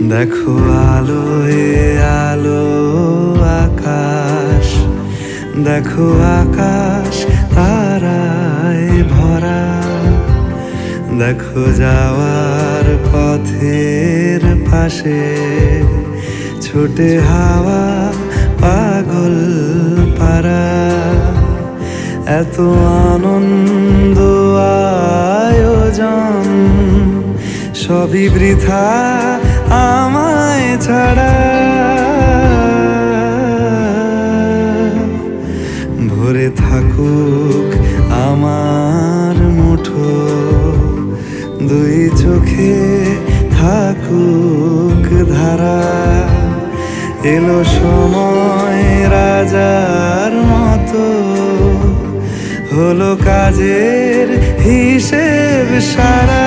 দেখো আলোয় আলো আকাশ, দেখো আকাশ তারায় ভরা। দেখো যাওয়ার পথের পাশে ছোটে হাওয়া পাগল পারা। এত আনন্দ আয়োজন সবই বৃথা আমায় ছাড়া। ভরে থাকুক আমার মুঠো, দুই চোখে থাকুক ধারা। এলো সময় রাজার মতো, হলো কাজের হিসেব সারা।